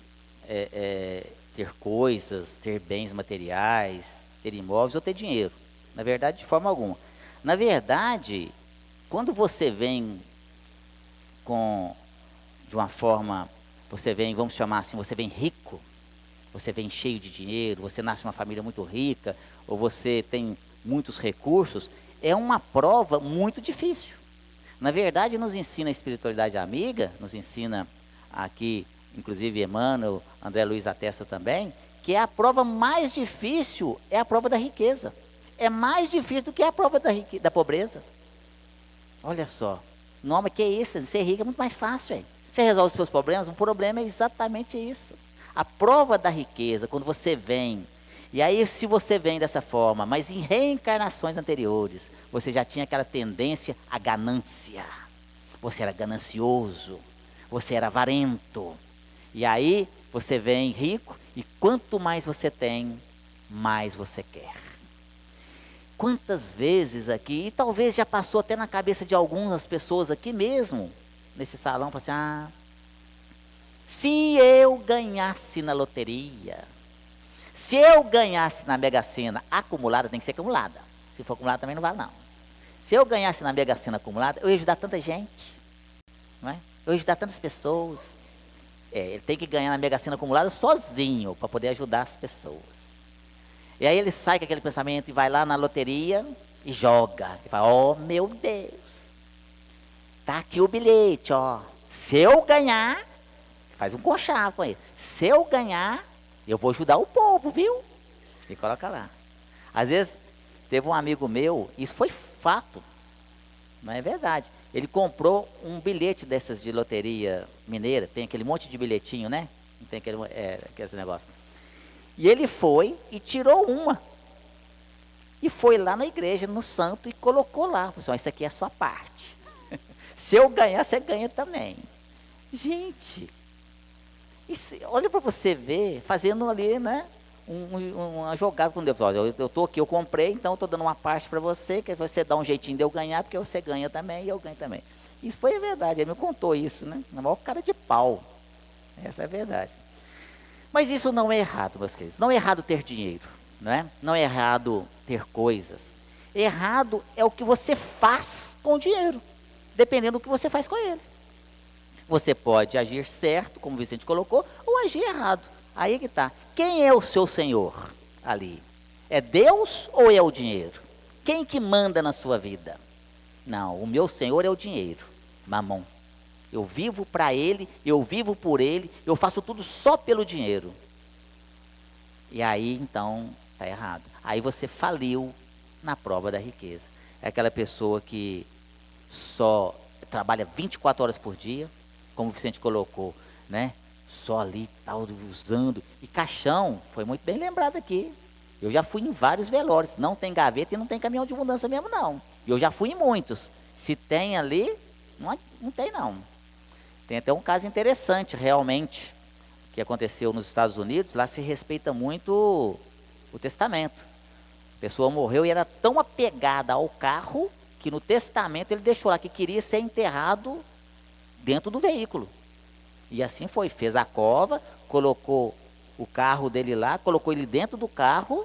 ter coisas, ter bens materiais, ter imóveis ou ter dinheiro. Na verdade, de forma alguma. Na verdade, quando você vem de uma forma, você vem, vamos chamar assim, você vem rico, você vem cheio de dinheiro, você nasce numa família muito rica, ou você tem muitos recursos, é uma prova muito difícil. Na verdade, nos ensina a espiritualidade amiga, nos ensina aqui, inclusive Emmanuel, André Luiz atesta também, que a prova mais difícil é a prova da riqueza. É mais difícil do que a prova da pobreza. Olha só. Não, mas que é isso? Ser rico é muito mais fácil, hein? Você resolve os seus problemas, o problema é exatamente isso. A prova da riqueza, quando você vem, e aí se você vem dessa forma, mas em reencarnações anteriores, você já tinha aquela tendência à ganância. Você era ganancioso, você era avarento. E aí você vem rico, e quanto mais você tem, mais você quer. Quantas vezes aqui, e talvez já passou até na cabeça de algumas pessoas aqui mesmo, nesse salão, para assim, se eu ganhasse na loteria, se eu ganhasse na Mega Sena acumulada, tem que ser acumulada. Se for acumulada também não vale não. Se eu ganhasse na Mega Sena acumulada, eu ia ajudar tanta gente, não é? Eu ia ajudar tantas pessoas. Ele tem que ganhar na Mega Sena acumulada sozinho, para poder ajudar as pessoas. E aí ele sai com aquele pensamento e vai lá na loteria e joga. E fala, oh meu Deus, tá aqui o bilhete, ó. Se eu ganhar, faz um conchavo com ele. Se eu ganhar, eu vou ajudar o povo, viu? E coloca lá. Às vezes, teve um amigo meu, isso foi fato, não é verdade. Ele comprou um bilhete dessas de loteria mineira, tem aquele monte de bilhetinho, né? Não tem aquele negócio. E ele foi e tirou uma. E foi lá na igreja, no santo, e colocou lá. Falou assim, isso aqui é a sua parte. Se eu ganhar, você ganha também. Gente, olha para você ver, fazendo ali, né? Uma jogada com Deus. Olha, eu estou aqui, eu comprei, então estou dando uma parte para você, que você dá um jeitinho de eu ganhar, porque você ganha também e eu ganho também. Isso foi a verdade, ele me contou isso, né? Na maior cara de pau. Essa é a verdade. Mas isso não é errado, meus queridos. Não é errado ter dinheiro, não é? Não é errado ter coisas. Errado é o que você faz com o dinheiro, dependendo do que você faz com ele. Você pode agir certo, como o Vicente colocou, ou agir errado. Aí que está. Quem é o seu Senhor ali? É Deus ou é o dinheiro? Quem que manda na sua vida? Não, o meu Senhor é o dinheiro, Mamon. Eu vivo para Ele, eu vivo por Ele, eu faço tudo só pelo dinheiro. E aí, então, está errado. Aí você faliu na prova da riqueza. É aquela pessoa que só trabalha 24 horas por dia, como o Vicente colocou, né? Só ali, tal, usando. E caixão, foi muito bem lembrado aqui. Eu já fui em vários velórios. Não tem gaveta e não tem caminhão de mudança mesmo, não. Eu já fui em muitos. Se tem ali, não tem, não. Tem até um caso interessante, realmente, que aconteceu nos Estados Unidos. Lá se respeita muito o testamento. A pessoa morreu e era tão apegada ao carro que no testamento ele deixou lá que queria ser enterrado dentro do veículo. E assim foi, fez a cova, colocou o carro dele lá, colocou ele dentro do carro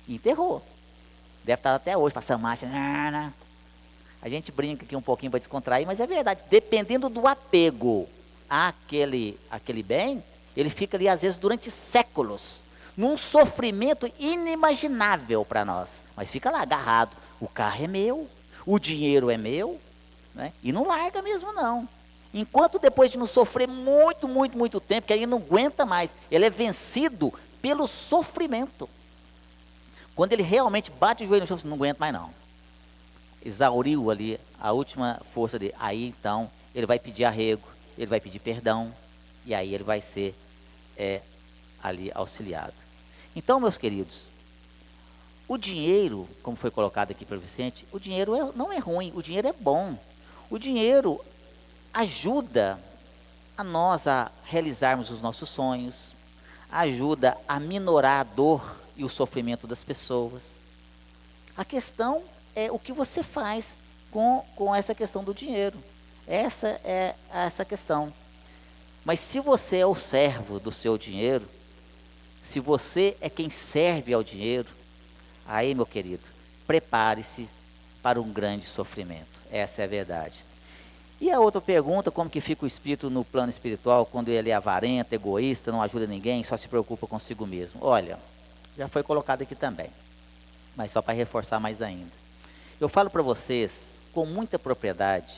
e enterrou. Deve estar até hoje, passando marcha. A gente brinca aqui um pouquinho para descontrair, mas é verdade. Dependendo do apego àquele bem, ele fica ali às vezes durante séculos, num sofrimento inimaginável para nós. Mas fica lá agarrado. O carro é meu, o dinheiro é meu, né? E não larga mesmo não. Enquanto depois de não sofrer muito tempo, que aí não aguenta mais, ele é vencido pelo sofrimento. Quando ele realmente bate o joelho no chão, não aguenta mais não. Exauriu ali a última força dele. Aí então, ele vai pedir arrego, ele vai pedir perdão, e aí ele vai ser ali auxiliado. Então, meus queridos, o dinheiro, como foi colocado aqui pelo Vicente, o dinheiro não é ruim, o dinheiro é bom. O dinheiro ajuda a nós a realizarmos os nossos sonhos, ajuda a minorar a dor e o sofrimento das pessoas. A questão é o que você faz com essa questão do dinheiro. Essa é essa questão. Mas se você é o servo do seu dinheiro, se você é quem serve ao dinheiro, aí, meu querido, prepare-se para um grande sofrimento. Essa é a verdade. E a outra pergunta, como que fica o espírito no plano espiritual quando ele é avarento, egoísta, não ajuda ninguém, só se preocupa consigo mesmo? Olha, já foi colocado aqui também, mas só para reforçar mais ainda. Eu falo para vocês com muita propriedade,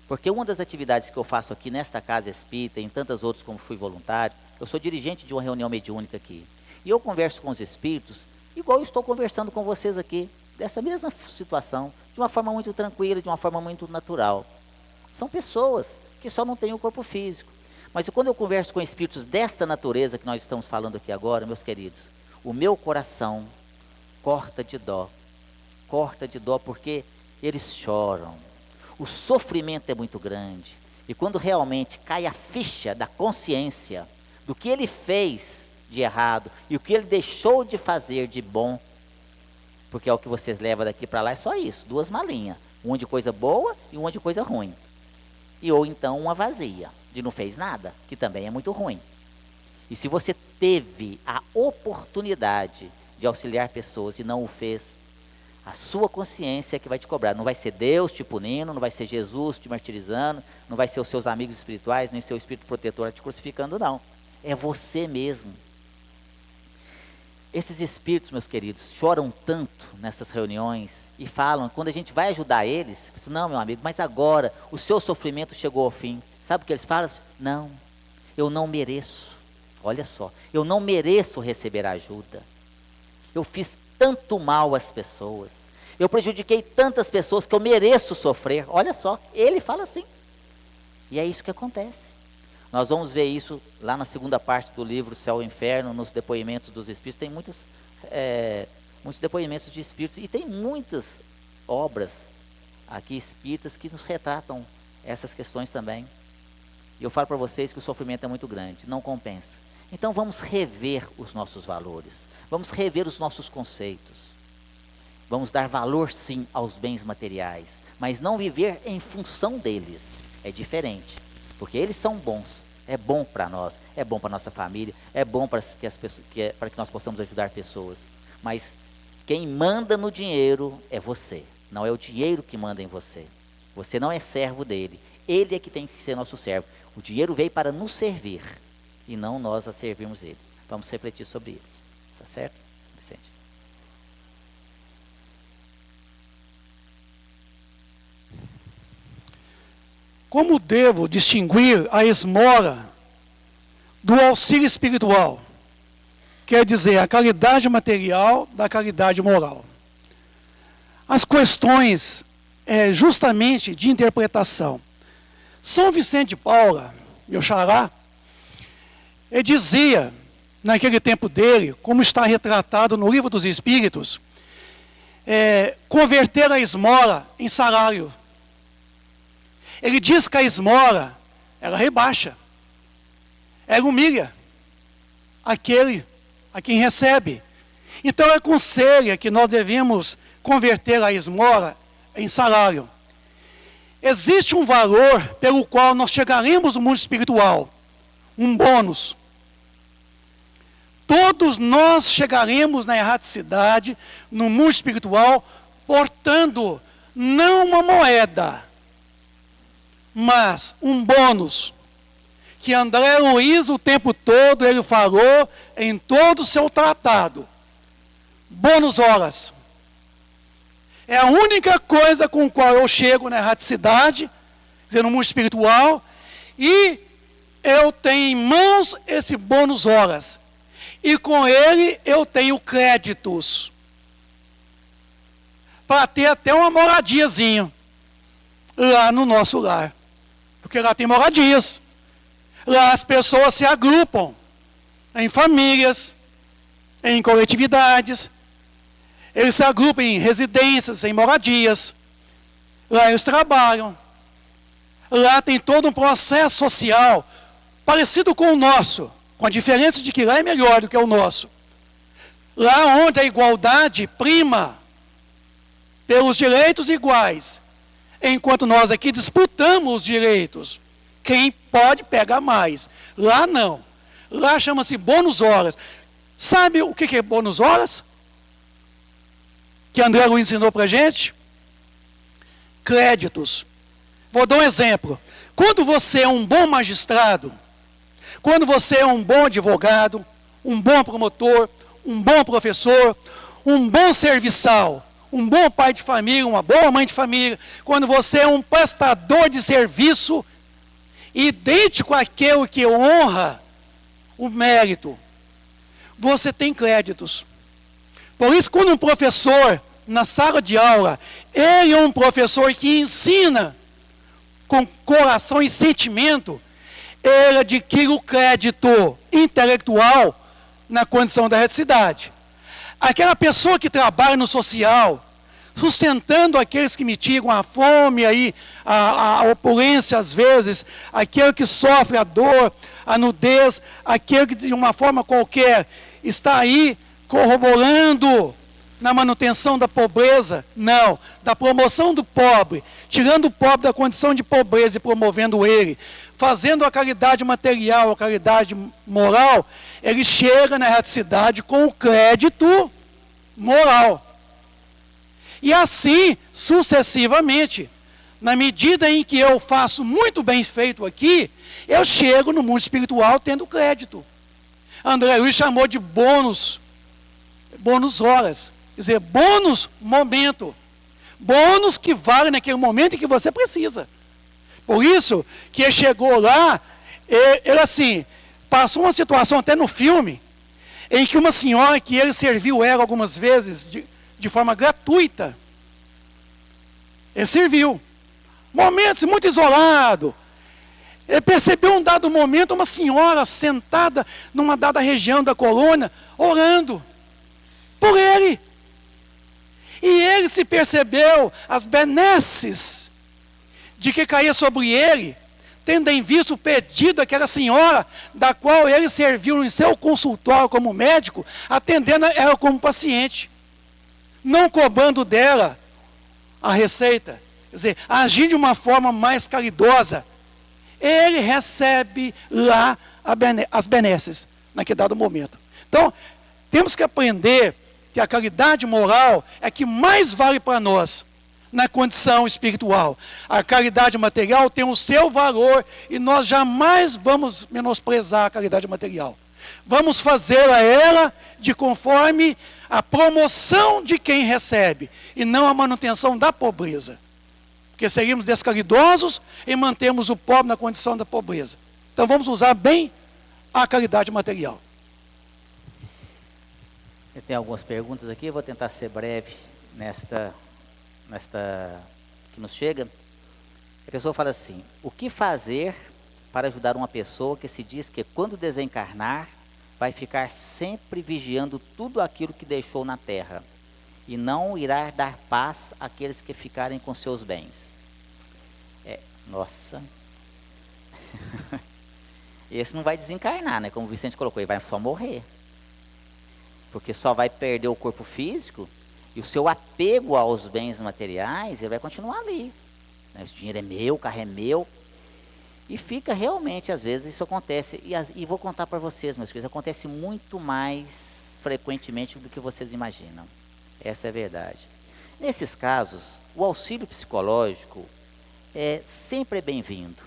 porque uma das atividades que eu faço aqui nesta casa espírita, e em tantas outras como fui voluntário, eu sou dirigente de uma reunião mediúnica aqui. E eu converso com os espíritos, igual eu estou conversando com vocês aqui, dessa mesma situação, de uma forma muito tranquila, de uma forma muito natural. São pessoas que só não têm o corpo físico. Mas quando eu converso com espíritos desta natureza que nós estamos falando aqui agora, meus queridos, o meu coração corta de dó porque eles choram. O sofrimento é muito grande. E quando realmente cai a ficha da consciência do que ele fez de errado e o que ele deixou de fazer de bom, porque é o que vocês levam daqui para lá, é só isso, 2 malinhas, uma de coisa boa e uma de coisa ruim, e ou então uma vazia, de não fez nada, que também é muito ruim. E se você teve a oportunidade de auxiliar pessoas e não o fez, a sua consciência é que vai te cobrar. Não vai ser Deus te punindo, não vai ser Jesus te martirizando, não vai ser os seus amigos espirituais, nem seu espírito protetor te crucificando, não. É você mesmo. Esses espíritos, meus queridos, choram tanto nessas reuniões e falam, quando a gente vai ajudar eles, não, meu amigo, mas agora o seu sofrimento chegou ao fim. Sabe o que eles falam? Não, eu não mereço. Olha só, eu não mereço receber ajuda. Eu fiz tanto mal às pessoas. Eu prejudiquei tantas pessoas que eu mereço sofrer. Olha só, ele fala assim. E é isso que acontece. Nós vamos ver isso lá na segunda parte do livro Céu e Inferno, nos depoimentos dos espíritos. Tem muitos depoimentos de espíritos e tem muitas obras aqui espíritas que nos retratam essas questões também. E eu falo para vocês que o sofrimento é muito grande, não compensa. Então vamos rever os nossos valores, vamos rever os nossos conceitos. Vamos dar valor sim aos bens materiais, mas não viver em função deles. É diferente, porque eles são bons, é bom para nós, é bom para nossa família, é bom para que nós possamos ajudar pessoas. Mas quem manda no dinheiro é você, não é o dinheiro que manda em você. Você não é servo dele, ele é que tem que ser nosso servo. O dinheiro veio para nos servir e não nós a servirmos ele. Vamos refletir sobre isso, tá certo, Vicente? Como devo distinguir a esmola do auxílio espiritual? Quer dizer, a caridade material da caridade moral. As questões justamente de interpretação. São Vicente de Paula, meu xará, ele dizia, naquele tempo dele, como está retratado no Livro dos Espíritos, converter a esmola em salário. Ele diz que a esmola, ela rebaixa, ela humilha aquele a quem recebe. Então ele aconselha que nós devemos converter a esmola em salário. Existe um valor pelo qual nós chegaremos no mundo espiritual, um bônus. Todos nós chegaremos na erraticidade, no mundo espiritual, portando não uma moeda, mas um bônus, que André Luiz o tempo todo ele falou em todo o seu tratado. Bônus horas. É a única coisa com a qual eu chego na erraticidade, quer dizer, no mundo espiritual, e eu tenho em mãos esse bônus horas. E com ele eu tenho créditos. Para ter até uma moradiazinha lá no nosso lar. Porque lá tem moradias. Lá as pessoas se agrupam em famílias, em coletividades. Eles se agrupam em residências, em moradias. Lá eles trabalham. Lá tem todo um processo social parecido com o nosso, com a diferença de que lá é melhor do que o nosso. Lá onde a igualdade prima pelos direitos iguais, enquanto nós aqui disputamos os direitos. Quem pode pega mais. Lá não. Lá chama-se bônus horas. Sabe o que é bônus horas? Que André Luiz ensinou para a gente? Créditos. Vou dar um exemplo. Quando você é um bom magistrado, quando você é um bom advogado, um bom promotor, um bom professor, um bom serviçal, um bom pai de família, uma boa mãe de família, quando você é um prestador de serviço idêntico àquele que honra o mérito, você tem créditos. Por isso, quando um professor, na sala de aula, ele é um professor que ensina com coração e sentimento, ele adquire o crédito intelectual na condição da erraticidade. Aquela pessoa que trabalha no social, sustentando aqueles que mitigam a fome, aí, a opulência às vezes, aquele que sofre a dor, a nudez, aquele que de uma forma qualquer está aí corroborando na manutenção da pobreza. Não, da promoção do pobre, tirando o pobre da condição de pobreza e promovendo ele, fazendo a caridade material, a caridade moral, ele chega na erraticidade com o crédito moral. E assim, sucessivamente, na medida em que eu faço muito bem feito aqui, eu chego no mundo espiritual tendo crédito. André Luiz chamou de bônus horas, quer dizer, bônus momento, bônus que vale naquele momento em que você precisa. Por isso que ele chegou lá, ele assim, passou uma situação até no filme, em que uma senhora que ele serviu ela algumas vezes, de forma gratuita, ele serviu. Momentos muito isolado. Ele percebeu um dado momento uma senhora sentada numa dada região da colônia, orando por ele. E ele se percebeu as benesses de que caía sobre ele, tendo em vista o pedido daquela senhora, da qual ele serviu em seu consultório como médico, atendendo ela como paciente, não cobrando dela a receita, quer dizer, agindo de uma forma mais caridosa. Ele recebe lá as benesses, naquele dado momento. Então, temos que aprender que a caridade moral é que mais vale para nós, na condição espiritual. A caridade material tem o seu valor e nós jamais vamos menosprezar a caridade material. Vamos fazer a ela de conforme a promoção de quem recebe e não a manutenção da pobreza. Porque seríamos descaridosos em mantermos o pobre na condição da pobreza. Então vamos usar bem a caridade material. Eu tenho algumas perguntas aqui, eu vou tentar ser breve nesta que nos chega. A pessoa fala assim: o que fazer para ajudar uma pessoa que se diz que quando desencarnar vai ficar sempre vigiando tudo aquilo que deixou na terra e não irá dar paz àqueles que ficarem com seus bens? Nossa. Esse não vai desencarnar, né? Como o Vicente colocou, ele vai só morrer. Porque só vai perder o corpo físico e o seu apego aos bens materiais, ele vai continuar ali. Esse dinheiro é meu, o carro é meu. E fica realmente, às vezes, isso acontece. E vou contar para vocês, meus queridos, acontece muito mais frequentemente do que vocês imaginam. Essa é a verdade. Nesses casos, o auxílio psicológico sempre é bem-vindo.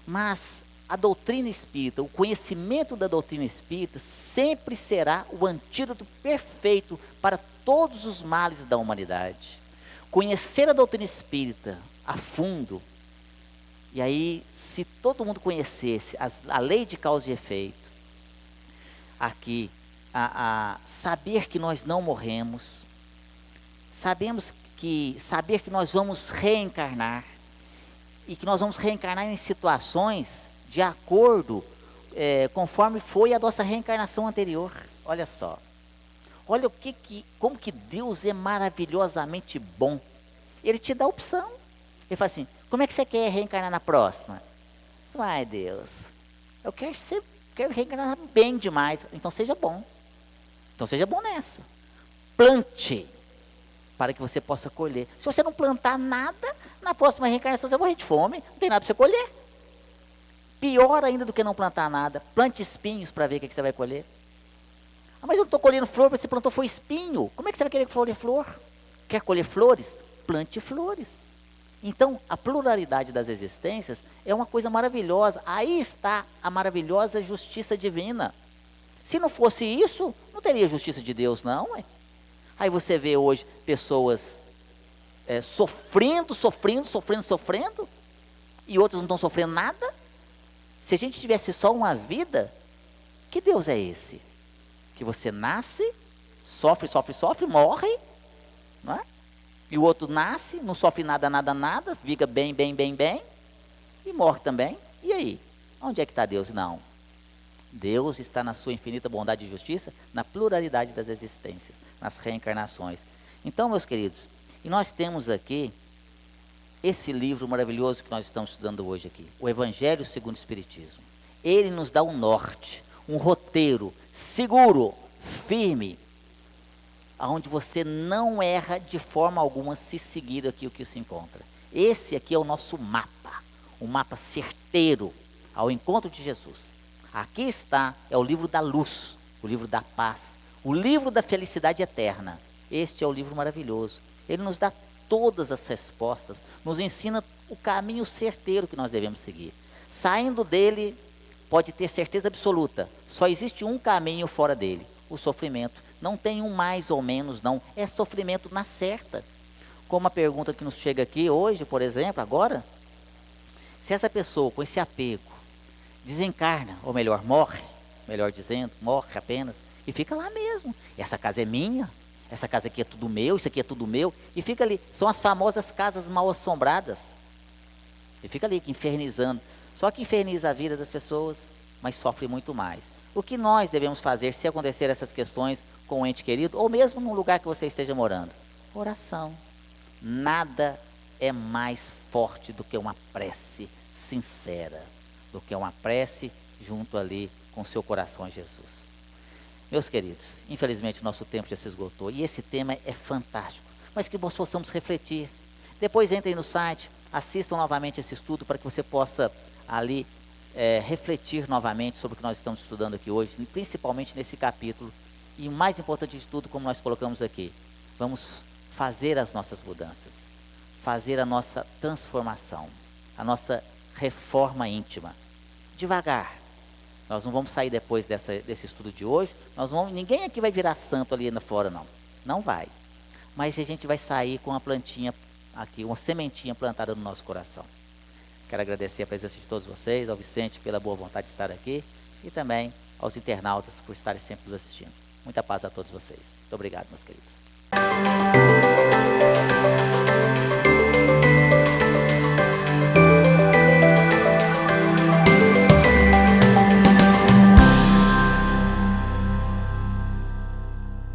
Mas a doutrina espírita, o conhecimento da doutrina espírita sempre será o antídoto perfeito para todos os males da humanidade. Conhecer a doutrina espírita a fundo, e aí se todo mundo conhecesse a lei de causa e efeito, aqui, saber que nós não morremos, saber que nós vamos reencarnar, e que nós vamos reencarnar em situações de acordo conforme foi a nossa reencarnação anterior. Olha só. Olha como que Deus é maravilhosamente bom. Ele te dá a opção. Ele fala assim: como é que você quer reencarnar na próxima? Ai, Deus, eu quero reencarnar bem demais. Então seja bom. Então seja bom nessa. Plante para que você possa colher. Se você não plantar nada, na próxima reencarnação você vai morrer de fome, não tem nada para você colher. Pior ainda do que não plantar nada, plante espinhos para ver o que você vai colher. Mas eu não estou colhendo flor, você plantou foi espinho. Como é que você vai querer colher flor? Quer colher flores? Plante flores. Então, a pluralidade das existências é uma coisa maravilhosa. Aí está a maravilhosa justiça divina. Se não fosse isso, não teria justiça de Deus, não. Aí você vê hoje pessoas sofrendo, e outras não estão sofrendo nada. Se a gente tivesse só uma vida, que Deus é esse? Que você nasce, sofre, morre, não é? E o outro nasce, não sofre nada, fica bem, e morre também. E aí? Onde é que está Deus? Não. Deus está na sua infinita bondade e justiça, na pluralidade das existências, nas reencarnações. Então, meus queridos, e nós temos aqui esse livro maravilhoso que nós estamos estudando hoje aqui, o Evangelho segundo o Espiritismo. Ele nos dá um norte, um roteiro seguro, firme, onde você não erra de forma alguma se seguir aqui o que se encontra. Esse aqui é o nosso mapa, um mapa certeiro ao encontro de Jesus. Aqui está, é o livro da luz, o livro da paz, o livro da felicidade eterna. Este é o livro maravilhoso. Ele nos dá todas as respostas, nos ensina o caminho certeiro que nós devemos seguir. Saindo dele, pode ter certeza absoluta, só existe um caminho fora dele, o sofrimento. Não tem um mais ou menos, não. É sofrimento na certa. Como a pergunta que nos chega aqui hoje, por exemplo, agora, se essa pessoa com esse apego desencarna, ou melhor, morre, melhor dizendo, morre apenas, e fica lá mesmo. Essa casa é minha, essa casa aqui é tudo meu, isso aqui é tudo meu, e fica ali. São as famosas casas mal assombradas. E fica ali infernizando. Só que inferniza a vida das pessoas, mas sofre muito mais. O que nós devemos fazer se acontecer essas questões com um ente querido, ou mesmo num lugar que você esteja morando? Oração. Nada é mais forte do que uma prece sincera, do que uma prece junto ali com seu coração a Jesus. Meus queridos, infelizmente o nosso tempo já se esgotou, e esse tema é fantástico, mas que nós possamos refletir. Depois entrem no site, assistam novamente esse estudo para que você possa ali refletir novamente sobre o que nós estamos estudando aqui hoje, principalmente nesse capítulo. E o mais importante de tudo, como nós colocamos aqui, vamos fazer as nossas mudanças, fazer a nossa transformação, a nossa reforma íntima, devagar. Nós não vamos sair depois desse estudo de hoje, ninguém aqui vai virar santo ali fora, não vai. Mas a gente vai sair com uma plantinha aqui, uma sementinha plantada no nosso coração. Quero agradecer a presença de todos vocês, ao Vicente pela boa vontade de estar aqui, e também aos internautas por estarem sempre nos assistindo. Muita paz a todos vocês. Muito obrigado, meus queridos.